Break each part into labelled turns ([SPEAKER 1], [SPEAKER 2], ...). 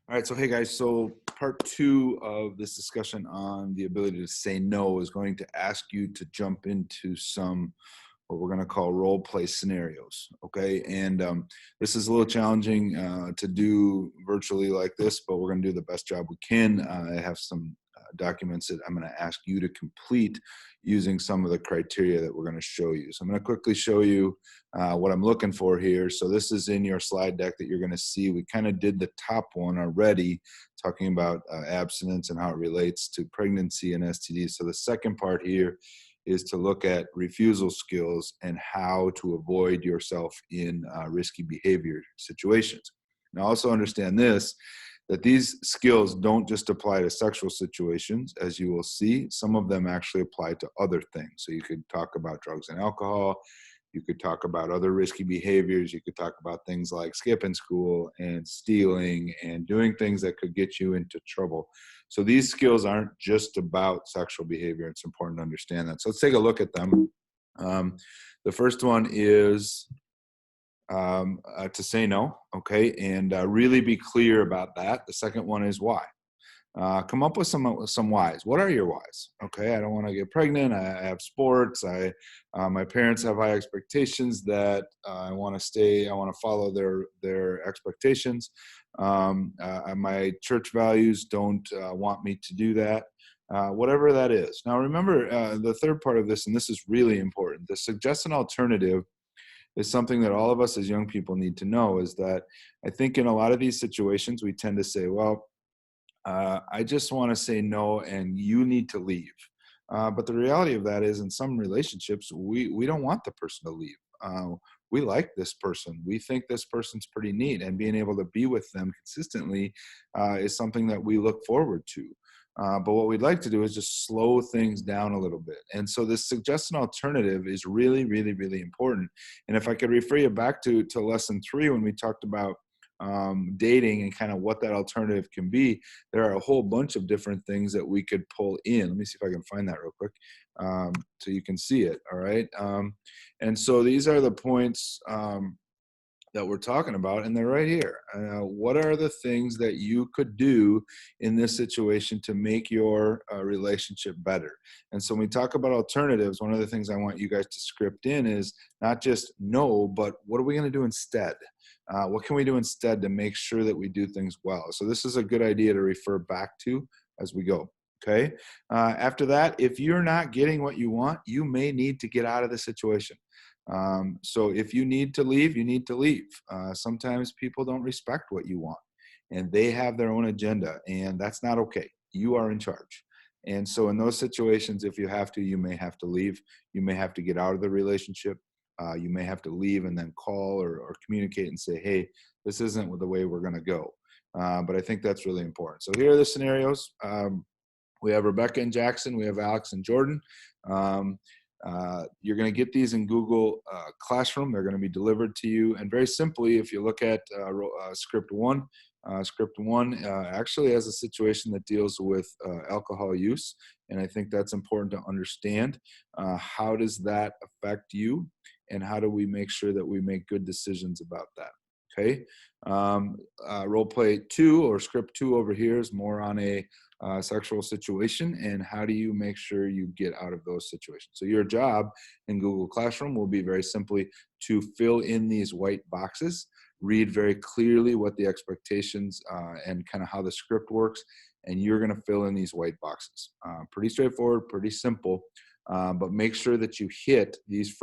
[SPEAKER 1] All right, so hey guys, so part two of this discussion on the ability to say no is going to ask you to jump into some what we're going to call role play scenarios. Okay, and this is a little challenging to do virtually like this, but we're going to do the best job we can. I have some documents that I'm going to ask you to complete using some of the criteria that we're going to show you. So I'm going to quickly show you what I'm looking for here. So this is in your slide deck that you're going to see. We kind of did the top one already, talking about abstinence and how it relates to pregnancy and STDs. So the second part here is to look at refusal skills and how to avoid yourself in risky behavior situations. Now also understand this, that these skills don't just apply to sexual situations, as you will see. Some of them actually apply to other things. So you could talk about drugs and alcohol. You could talk about other risky behaviors. You could talk about things like skipping school and stealing and doing things that could get you into trouble. So these skills aren't just about sexual behavior. It's important to understand that. So let's take a look at them. The first one is to say no, okay, and really be clear about that. The second one is why. Come up with some whys. What are your whys? Okay, I don't want to get pregnant. I have sports. My parents have high expectations that I want to stay. I want to follow their expectations. My church values don't want me to do that. Whatever that is. Now, remember the third part of this, and this is really important. The suggest an alternative is something that all of us as young people need to know, is that I think in a lot of these situations, we tend to say, well, I just want to say no and you need to leave. But the reality of that is in some relationships, we don't want the person to leave. We like this person. We think this person's pretty neat, and being able to be with them consistently is something that we look forward to. But what we'd like to do is just slow things down a little bit. And so this suggestion alternative is really, really, really important. And if I could refer you back to lesson 3, when we talked about dating and kind of what that alternative can be, there are a whole bunch of different things that we could pull in. Let me see if I can find that real quick so you can see it. All right. And so these are the points that we're talking about, and they're right here. What are the things that you could do in this situation to make your relationship better? And so when we talk about alternatives, one of the things I want you guys to script in is not just no, but what are we going to do instead? What can we do instead to make sure that we do things well? So this is a good idea to refer back to as we go. Okay. After that, if you're not getting what you want, you may need to get out of the situation. So if you need to leave, you need to leave. Sometimes people don't respect what you want, and they have their own agenda, and that's not okay. You are in charge. And so in those situations, if you have to, you may have to leave. You may have to get out of the relationship. You may have to leave and then call or communicate and say, hey, this isn't the way we're going to go. But I think that's really important. So here are the scenarios. We have Rebecca and Jackson. We have Alex and Jordan. You're going to get these in Google Classroom. They're going to be delivered to you. And very simply, if you look at script one actually has a situation that deals with alcohol use. And I think that's important to understand. How does that affect you? And how do we make sure that we make good decisions about that? Okay. Role play 2 or script 2 over here is more on a sexual situation, and how do you make sure you get out of those situations? So your job in Google Classroom will be very simply to fill in these white boxes, read very clearly what the expectations and kind of how the script works, and you're going to fill in these white boxes. Pretty straightforward, pretty simple, but make sure that you hit these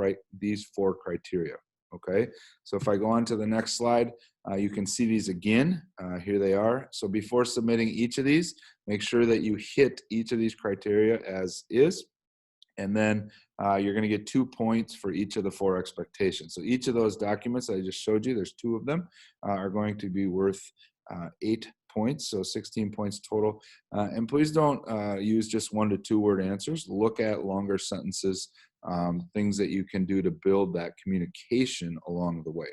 [SPEAKER 1] 4 criteria. Okay, so if I go on to the next slide, you can see these again. Here they are. So before submitting each of these, make sure that you hit each of these criteria as is. And then you're going to get 2 points for each of the 4 expectations. So each of those documents I just showed you, there's 2 of them, are going to be worth 8 points, so 16 points total. And please don't use just 1 to 2 word answers. Look at longer sentences, things that you can do to build that communication along the way.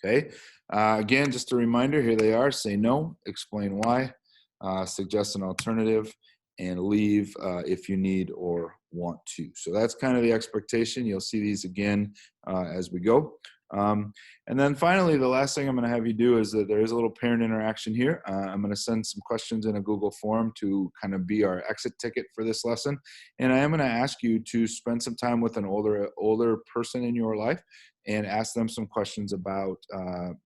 [SPEAKER 1] Okay. Again, just a reminder, here they are. Say no, explain why, suggest an alternative, and leave if you need or want to. So that's kind of the expectation. You'll see these again as we go. And then finally, the last thing I'm going to have you do is that there is a little parent interaction here. I'm going to send some questions in a Google form to kind of be our exit ticket for this lesson. And I am going to ask you to spend some time with an older person in your life and ask them some questions about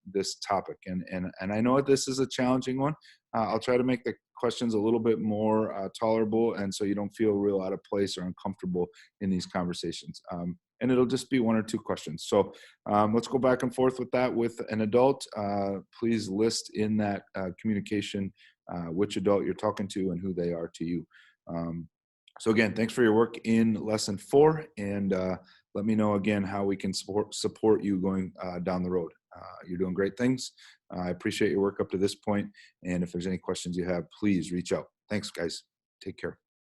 [SPEAKER 1] this topic. And I know this is a challenging one. I'll try to make the questions a little bit more tolerable, and so you don't feel real out of place or uncomfortable in these conversations. And it'll just be 1 or 2 questions. So let's go back and forth with that with an adult. Please list in that communication which adult you're talking to and who they are to you. So again, thanks for your work in lesson 4, and let me know again how we can support you going down the road. You're doing great things. I appreciate your work up to this point, and if there's any questions you have, please reach out. Thanks, guys. Take care.